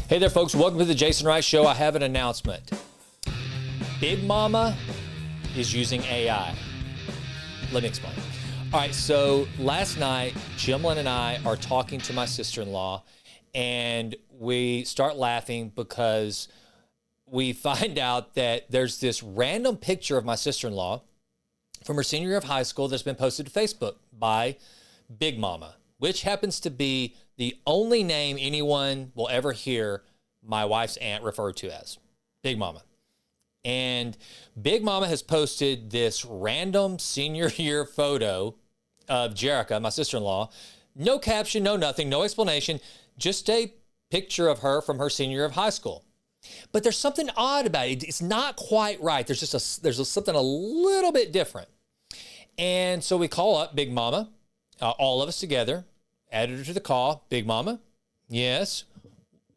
Hey there, folks. Welcome to the Jason Rice Show. I have an announcement. Big Mama is using AI. Let me explain. All right, so last night, Jimlyn and I are talking to my sister-in-law, and we start laughing because we find out that there's this random picture of my sister-in-law from her senior year of high school that's been posted to Facebook by Big Mama, which happens to be the only name anyone will ever hear my wife's aunt referred to as Big Mama. And Big Mama has posted this random senior year photo of Jerica, my sister-in-law. No caption, no nothing, no explanation, just a picture of her from her senior year of high school. But there's something odd about it. It's not quite right. There's something a little bit different. And so we call up Big Mama, all of us together, added her to the call. Big Mama, yes.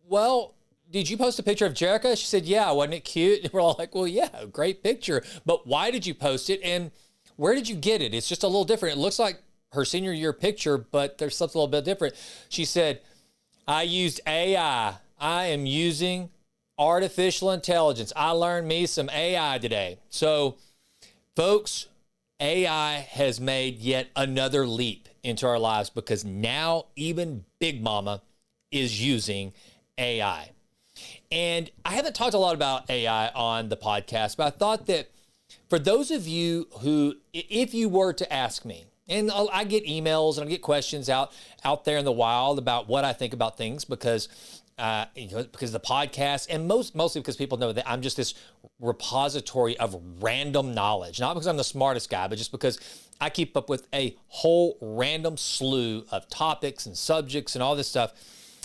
Well, did you post a picture of Jerica? She said, yeah, wasn't it cute? And we're all like, well, yeah, great picture. But why did you post it? And where did you get it? It's just a little different. It looks like her senior year picture, but there's something a little bit different. She said, I used AI. I am using artificial intelligence. I learned me some AI today. So, folks, AI has made yet another leap into our lives because now even Big Mama is using AI. And I haven't talked a lot about AI on the podcast, but I thought that for those of you who, if you were to ask me, and I get emails and I get questions out there in the wild about what I think about things because of the podcast, and mostly because people know that I'm just this repository of random knowledge, not because I'm the smartest guy, but just because I keep up with a whole random slew of topics and subjects and all this stuff.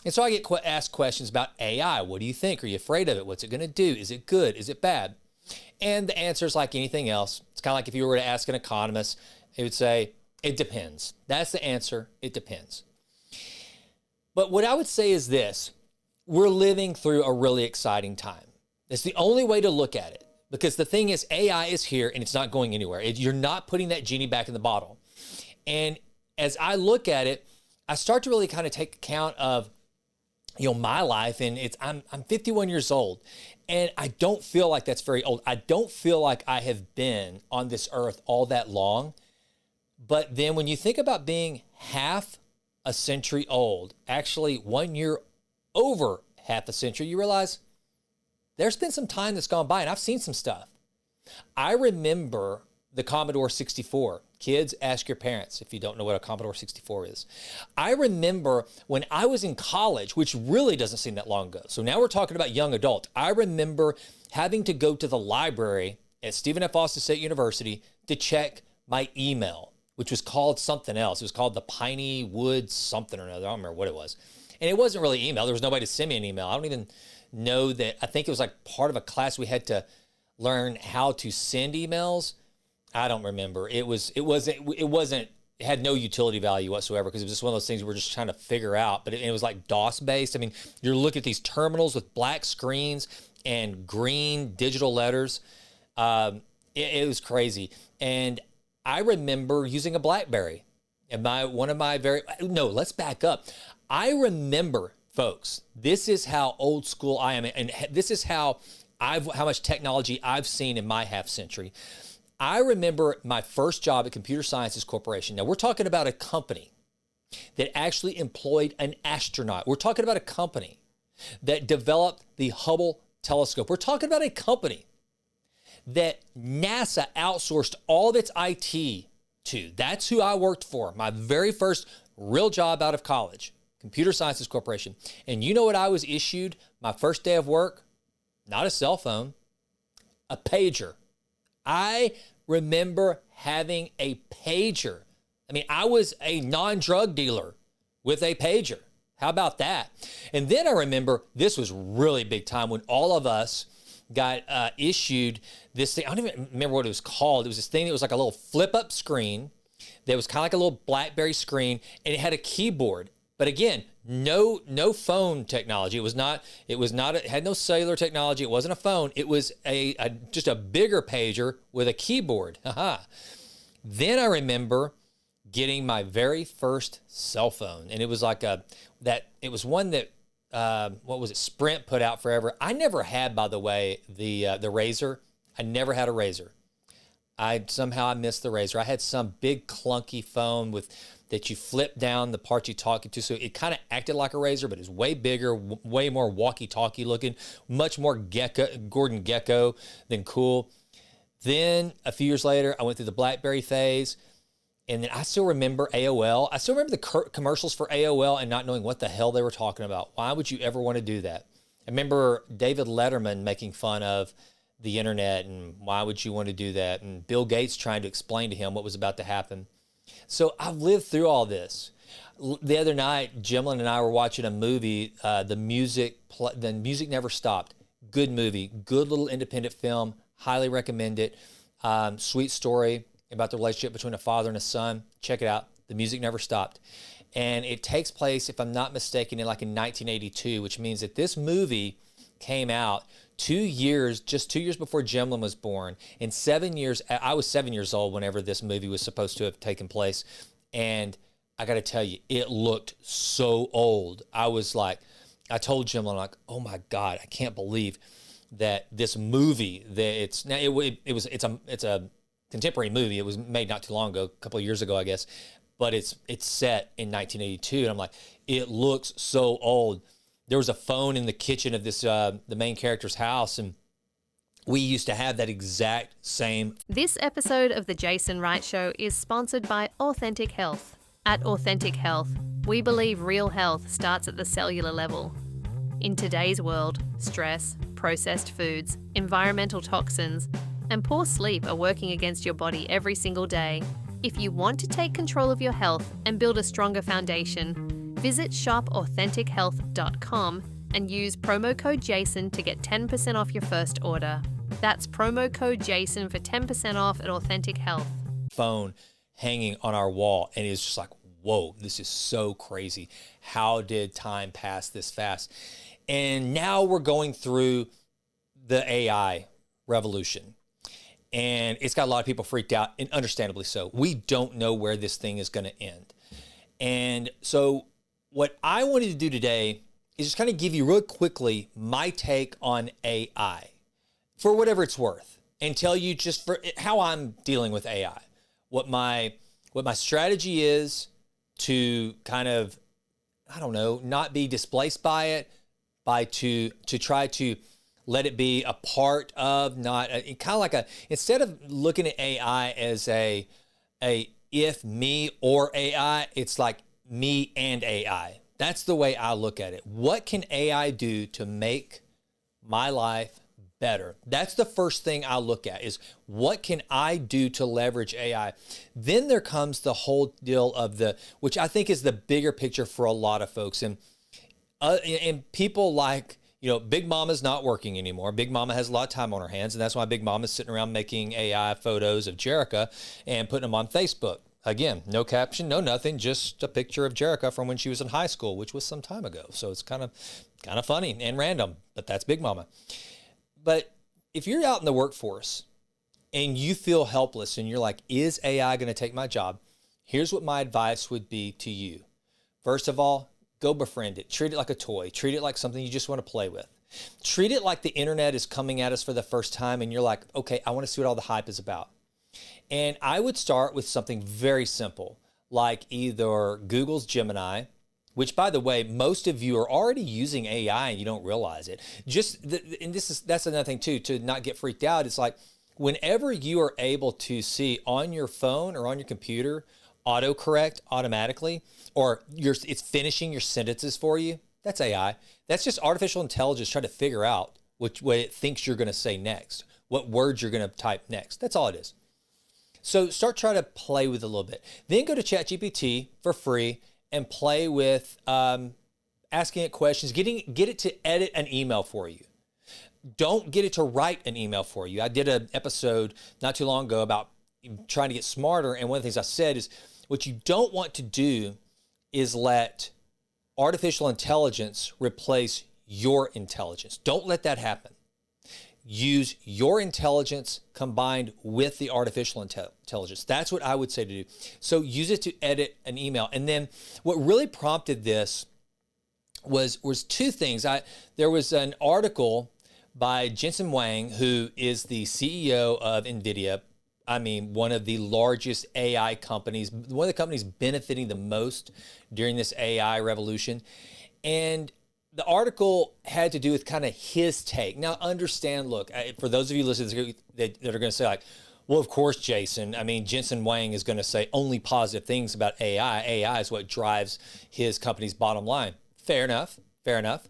And so I get asked questions about AI. What do you think? Are you afraid of it? What's it going to do? Is it good? Is it bad? And the answer is like anything else. It's kind of like if you were to ask an economist, it would say, it depends. That's the answer. It depends. But what I would say is this. We're living through a really exciting time. It's the only way to look at it, because the thing is AI is here and it's not going anywhere. You're not putting that genie back in the bottle. And as I look at it, I start to really kind of take account of, my life, and I'm 51 years old, and I don't feel like that's very old. I don't feel like I have been on this earth all that long. But then when you think about being half a century old, actually 1 year over half a century, you realize there's been some time that's gone by, and I've seen some stuff. I remember the Commodore 64. Kids, ask your parents if you don't know what a Commodore 64 is. I remember when I was in college, which really doesn't seem that long ago. So now we're talking about young adult. I remember having to go to the library at Stephen F. Austin State University to check my email, which was called something else. It was called the Piney Woods something or another. I don't remember what it was. And it wasn't really email. There was nobody to send me an email. I don't even know that. I think it was like part of a class we had to learn how to send emails. I don't remember. It had no utility value whatsoever because it was just one of those things we're just trying to figure out. But it was like DOS based. I mean, you're looking at these terminals with black screens and green digital letters. It was crazy. And I remember using a BlackBerry. And let's back up. I remember, folks, this is how old school I am. And this is how much technology I've seen in my half century. I remember my first job at Computer Sciences Corporation. Now, we're talking about a company that actually employed an astronaut. We're talking about a company that developed the Hubble telescope. We're talking about a company that NASA outsourced all of its IT to. That's who I worked for. My very first real job out of college, Computer Sciences Corporation. And you know what I was issued my first day of work? Not a cell phone, a pager. I remember having a pager. I mean, I was a non-drug dealer with a pager. How about that? And then I remember this was really big time when all of us got issued this thing. I don't even remember what it was called. It was this thing that was like a little flip-up screen that was kind of like a little BlackBerry screen, and it had a keyboard. But again, no phone technology. It had no cellular technology. It wasn't a phone. It was just a bigger pager with a keyboard. Then I remember getting my very first cell phone, and it was like it was one that what was it? Sprint put out forever. I never had, by the way, the Razr. I never had a Razr. I missed the Razr. I had some big clunky phone that you flip down the part you're talking to. So it kind of acted like a Razr, but it's way bigger, way more walkie-talkie looking, much more Gordon Gekko than cool. Then a few years later, I went through the BlackBerry phase. And then I still remember AOL. I still remember the commercials for AOL and not knowing what the hell they were talking about. Why would you ever want to do that? I remember David Letterman making fun of the internet and why would you want to do that? And Bill Gates trying to explain to him what was about to happen. So I've lived through all this. The other night, Jimlin and I were watching a movie. The music never stopped. Good movie, good little independent film. Highly recommend it. Sweet story about the relationship between a father and a son. Check it out. The music never stopped. And it takes place, if I'm not mistaken, in 1982, which means that this movie came out 2 years, just 2 years before Jimlin was born. And 7 years, I was 7 years old whenever this movie was supposed to have taken place. And I got to tell you, it looked so old. I told Jimlin, like, oh my God, I can't believe that this movie it's a contemporary movie. It was made not too long ago, a couple of years ago, I guess, but it's set in 1982. And I'm like, it looks so old. There was a phone in the kitchen of this, the main character's house, and we used to have that exact same. This episode of The Jason Wright Show is sponsored by Authentic Health. At Authentic Health, we believe real health starts at the cellular level. In today's world, stress, processed foods, environmental toxins, and poor sleep are working against your body every single day. If you want to take control of your health and build a stronger foundation, visit shopauthentichealth.com and use promo code JASON to get 10% off your first order. That's promo code JASON for 10% off at Authentic Health. Phone hanging on our wall, and it's just like, whoa, this is so crazy. How did time pass this fast? And now we're going through the AI revolution. And it's got a lot of people freaked out, and understandably so. We don't know where this thing is going to end. And so what I wanted to do today is just kind of give you real quickly my take on AI for whatever it's worth, and tell you just for how I'm dealing with AI, what my strategy is to kind of, I don't know, not be displaced by it, to try to let it be a part of, not kind of like instead of looking at AI as a if me or AI, it's like me and AI. That's the way I look at it. What can AI do to make my life better? That's the first thing I look at, is what can I do to leverage AI? Then there comes the whole deal of which I think is the bigger picture for a lot of folks. And people like, Big Mama's not working anymore. Big Mama has a lot of time on her hands, and that's why Big Mama's sitting around making AI photos of Jerica and putting them on Facebook. Again, no caption, no nothing, just a picture of Jerica from when she was in high school, which was some time ago. So it's kind of funny and random, but that's Big Mama. But if you're out in the workforce and you feel helpless and you're like, is AI going to take my job? Here's what my advice would be to you. First of all, go befriend it. Treat it like a toy. Treat it like something you just want to play with. Treat it like the internet is coming at us for the first time and you're like, okay, I want to see what all the hype is about. And I would start with something very simple, like either Google's Gemini, which, by the way, most of you are already using AI and you don't realize it. That's another thing too, to not get freaked out. It's like whenever you are able to see on your phone or on your computer autocorrect automatically, or it's finishing your sentences for you, that's AI. That's just artificial intelligence trying to figure out what it thinks you're going to say next, what words you're going to type next. That's all it is. So start trying to play with it a little bit. Then go to ChatGPT for free and play with asking it questions, get it to edit an email for you. Don't get it to write an email for you. I did an episode not too long ago about trying to get smarter, and one of the things I said is what you don't want to do is let artificial intelligence replace your intelligence. Don't let that happen. Use your intelligence combined with the artificial intelligence. That's what I would say to do. So use it to edit an email. And then what really prompted this was two things. There was an article by Jensen Huang, who is the CEO of NVIDIA. I mean, one of the largest AI companies, one of the companies benefiting the most during this AI revolution. And the article had to do with kind of his take. Now, understand, look, for those of you listening that are going to say like, well, of course, Jason, I mean, Jensen Huang is going to say only positive things about AI. AI is what drives his company's bottom line. Fair enough. Fair enough.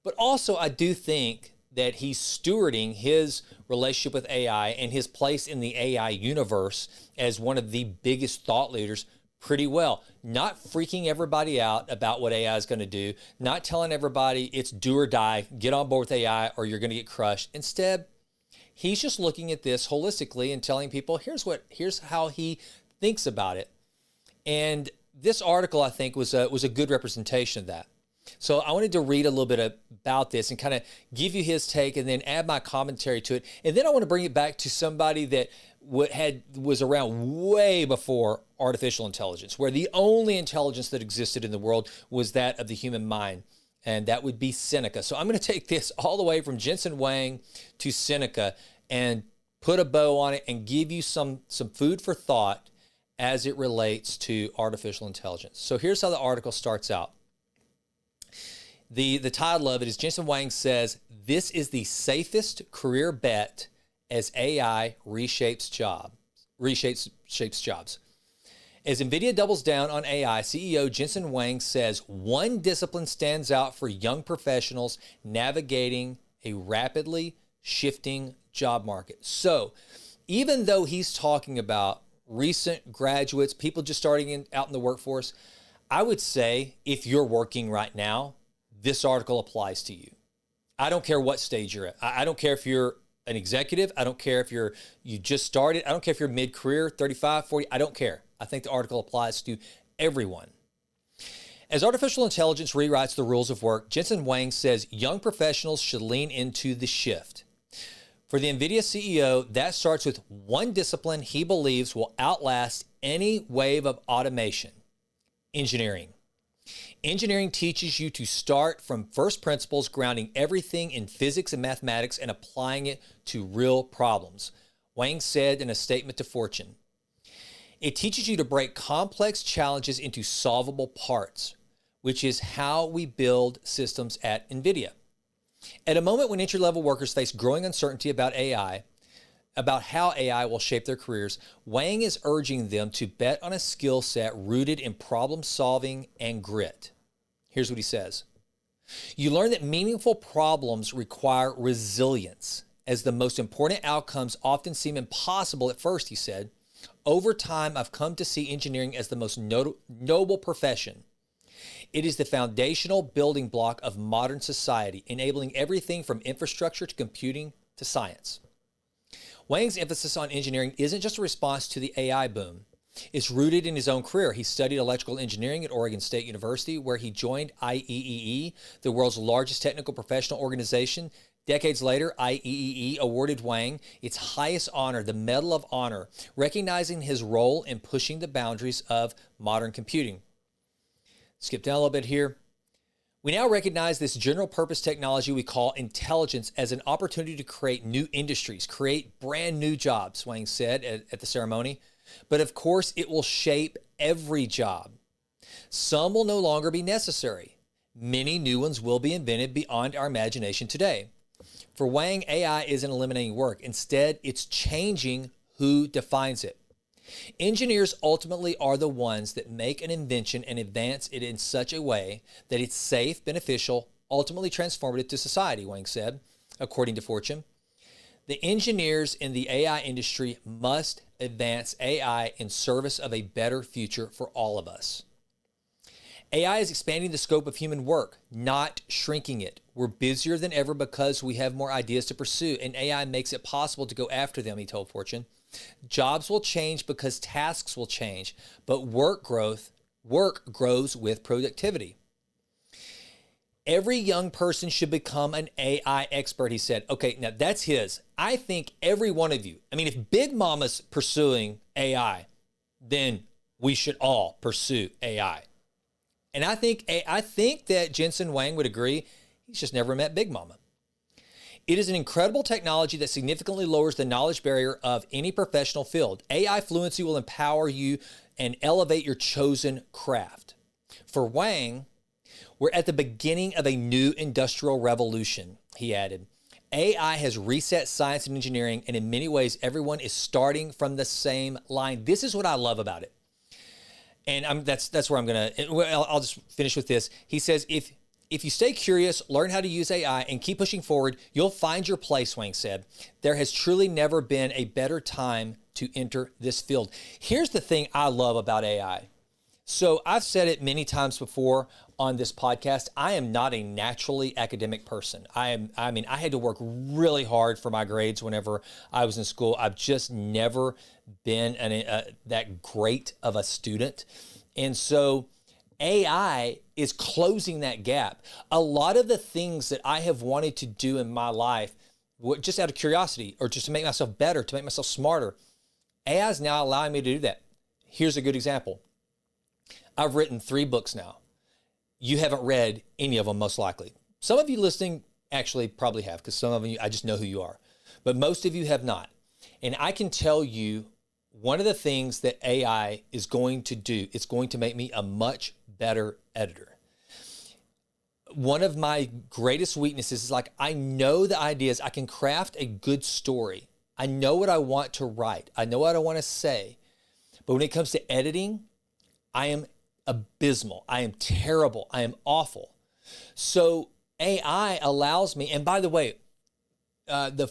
But also, I do think that he's stewarding his relationship with AI and his place in the AI universe as one of the biggest thought leaders pretty well. Not freaking everybody out about what AI is going to do, not telling everybody it's do or die, get on board with AI or you're going to get crushed. Instead, he's just looking at this holistically and telling people, here's how he thinks about it. And this article, I think, was a good representation of that. So I wanted to read a little bit about this and kind of give you his take and then add my commentary to it. And then I want to bring it back to somebody that was around way before artificial intelligence, where the only intelligence that existed in the world was that of the human mind. And that would be Seneca. So I'm going to take this all the way from Jensen Huang to Seneca and put a bow on it and give you some food for thought as it relates to artificial intelligence. So here's how the article starts out. The title of it is Jensen Huang says, this is the safest career bet as AI reshapes jobs. As NVIDIA doubles down on AI, CEO Jensen Huang says one discipline stands out for young professionals navigating a rapidly shifting job market. So even though he's talking about recent graduates, people just starting out in the workforce, I would say if you're working right now, this article applies to you. I don't care what stage you're at. I don't care if you're an executive. I don't care if you just started. I don't care if you're mid-career, 35, 40. I don't care. I think the article applies to everyone. As artificial intelligence rewrites the rules of work, Jensen Huang says young professionals should lean into the shift. For the NVIDIA CEO, that starts with one discipline he believes will outlast any wave of automation: engineering. Engineering teaches you to start from first principles, grounding everything in physics and mathematics and applying it to real problems. Huang said in a statement to Fortune, it teaches you to break complex challenges into solvable parts, which is how we build systems at NVIDIA. At a moment when entry-level workers face growing uncertainty about how AI will shape their careers, Huang is urging them to bet on a skill set rooted in problem solving and grit. Here's what he says. You learn that meaningful problems require resilience, as the most important outcomes often seem impossible at first, he said. Over time, I've come to see engineering as the most noble profession. It is the foundational building block of modern society, enabling everything from infrastructure to computing to science. Huang's emphasis on engineering isn't just a response to the AI boom. It's rooted in his own career. He studied electrical engineering at Oregon State University, where he joined IEEE, the world's largest technical professional organization. Decades later, IEEE awarded Huang its highest honor, the Medal of Honor, recognizing his role in pushing the boundaries of modern computing. Skip down a little bit here. We now recognize this general purpose technology we call intelligence as an opportunity to create new industries, create brand new jobs, Huang said at the ceremony. But of course, it will shape every job. Some will no longer be necessary. Many new ones will be invented beyond our imagination today. For Huang, AI isn't eliminating work. Instead, it's changing who defines it. Engineers ultimately are the ones that make an invention and advance it in such a way that it's safe, beneficial, ultimately transformative to society, Huang said, according to Fortune. The engineers in the AI industry must advance AI in service of a better future for all of us. AI is expanding the scope of human work, not shrinking it. We're busier than ever because we have more ideas to pursue, and AI makes it possible to go after them, he told Fortune. Jobs will change because tasks will change, but work grows with productivity. Every young person should become an AI expert, he said. Okay, now that's his. I think every one of you, if Big Mama's pursuing AI, then we should all pursue AI. And I think that Jensen Huang would agree. He's just never met Big Mama. It is an incredible technology that significantly lowers the knowledge barrier of any professional field. AI fluency will empower you and elevate your chosen craft. For Huang, we're at the beginning of a new industrial revolution, he added. AI has reset science and engineering, and in many ways, everyone is starting from the same line. This is what I love about it. And that's where I'm going to, I'll just finish with this. He says, if you stay curious, learn how to use AI, and keep pushing forward, you'll find your place, Huang said. There has truly never been a better time to enter this field. Here's the thing I love about AI. So I've said it many times before on this podcast. I am not a naturally academic person. I had to work really hard for my grades whenever I was in school. I've just never been that great of a student. And so AI is closing that gap. A lot of the things that I have wanted to do in my life, just out of curiosity or just to make myself better, to make myself smarter, AI is now allowing me to do that. Here's a good example. I've written 3 books now. You haven't read any of them, most likely. Some of you listening actually probably have, because some of you, I just know who you are. But most of you have not. And I can tell you one of the things that AI is going to do, it's going to make me a much better editor. One of my greatest weaknesses is I know the ideas. I can craft a good story. I know what I want to write. I know what I want to say. But when it comes to editing, I am abysmal. I am terrible. I am awful. So AI allows me, and by the way, the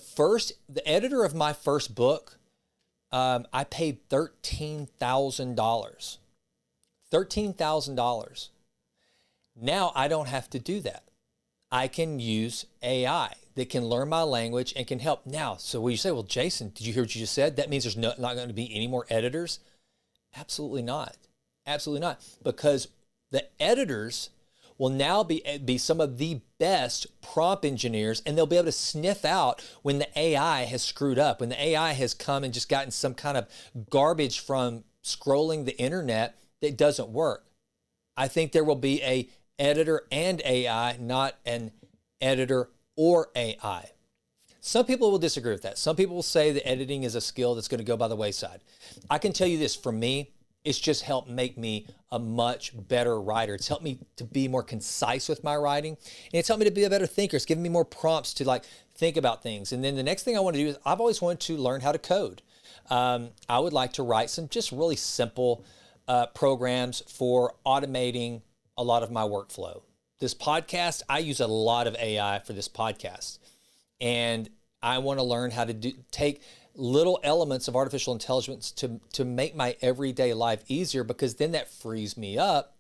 editor of my first book, I paid $13,000. $13,000. Now I don't have to do that. I can use AI that can learn my language and can help. Now, so when you say, well, Jason, did you hear what you just said? That means there's not going to be any more editors? Absolutely not. Absolutely not. Because the editors will now be some of the best prompt engineers, and they'll be able to sniff out when the AI has screwed up, when the AI has come and just gotten some kind of garbage from scrolling the internet that doesn't work. I think there will be a editor and AI, not an editor or AI. Some people will disagree with that. Some people will say that editing is a skill that's going to go by the wayside. I can tell you this, for me, it's just helped make me a much better writer. It's helped me to be more concise with my writing, and it's helped me to be a better thinker. It's given me more prompts to think about things. And then the next thing I want to do is I've always wanted to learn how to code. I would like to write some just really simple programs for automating a lot of my workflow. This podcast, I use a lot of AI for this podcast, and I want to learn how to take little elements of artificial intelligence to make my everyday life easier, because then that frees me up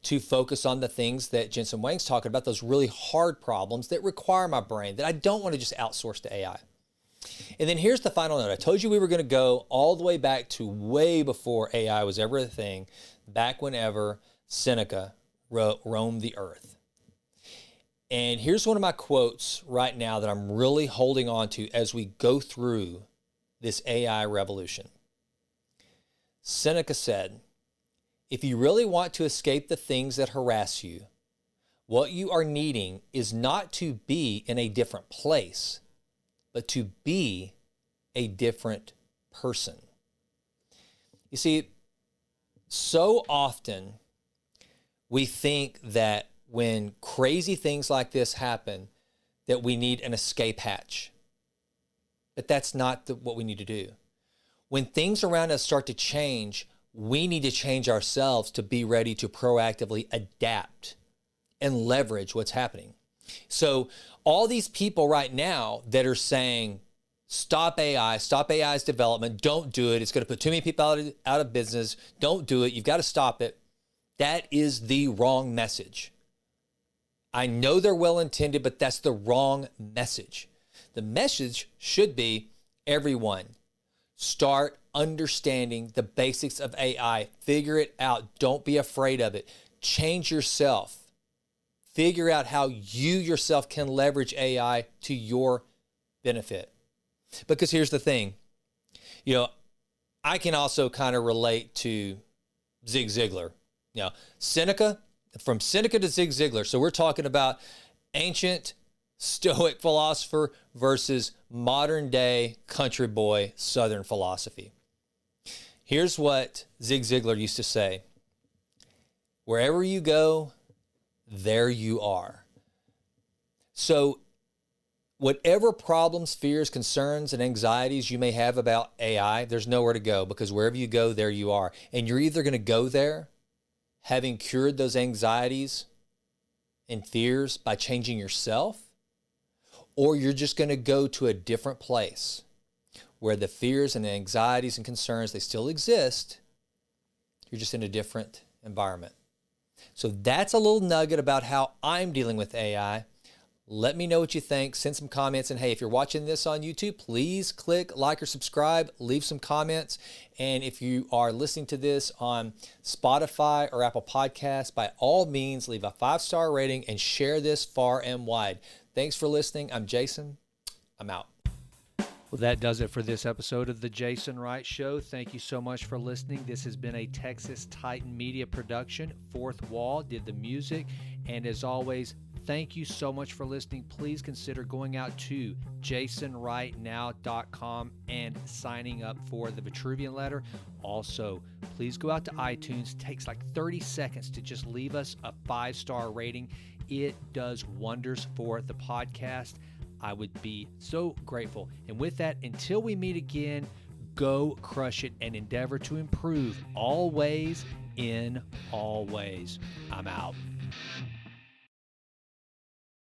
to focus on the things that Jensen Huang's talking about, those really hard problems that require my brain, that I don't want to just outsource to AI. And then here's the final note. I told you we were going to go all the way back to way before AI was ever a thing, back whenever Seneca roamed the earth. And here's one of my quotes right now that I'm really holding on to as we go through this AI revolution. Seneca said, "If you really want to escape the things that harass you, what you are needing is not to be in a different place, but to be a different person." You see, so often we think that when crazy things like this happen, that we need an escape hatch. But that's not what we need to do. When things around us start to change, we need to change ourselves to be ready to proactively adapt and leverage what's happening. So all these people right now that are saying, stop AI, stop AI's development, don't do it, it's going to put too many people out of business, don't do it, you've got to stop it. That is the wrong message. I know they're well-intended, but that's the wrong message. The message should be, everyone, start understanding the basics of AI. Figure it out. Don't be afraid of it. Change yourself. Figure out how you yourself can leverage AI to your benefit. Because here's the thing. I can also kind of relate to Zig Ziglar. Seneca, from Seneca to Zig Ziglar. So we're talking about ancient Stoic philosopher versus modern day country boy Southern philosophy. Here's what Zig Ziglar used to say: wherever you go, there you are. So whatever problems, fears, concerns, and anxieties you may have about AI, there's nowhere to go, because wherever you go, there you are. And you're either going to go there having cured those anxieties and fears by changing yourself, or you're just going to go to a different place where the fears and the anxieties and concerns, they still exist. You're just in a different environment. So that's a little nugget about how I'm dealing with AI. Let me know what you think. Send some comments. And hey, if you're watching this on YouTube, please click like or subscribe, leave some comments. And if you are listening to this on Spotify or Apple Podcasts, by all means, leave a 5-star rating and share this far and wide. Thanks for listening. I'm Jason. I'm out. Well, that does it for this episode of The Jason Wright Show. Thank you so much for listening. This has been a Texas Titan Media production. Fourth Wall did the music. And as always, thank you so much for listening. Please consider going out to jasonwrightnow.com and signing up for the Vitruvian Letter. Also, please go out to iTunes. It takes like 30 seconds to just leave us a 5-star rating. It does wonders for the podcast. I would be so grateful. And with that, until we meet again, go crush it and endeavor to improve always in all ways. I'm out.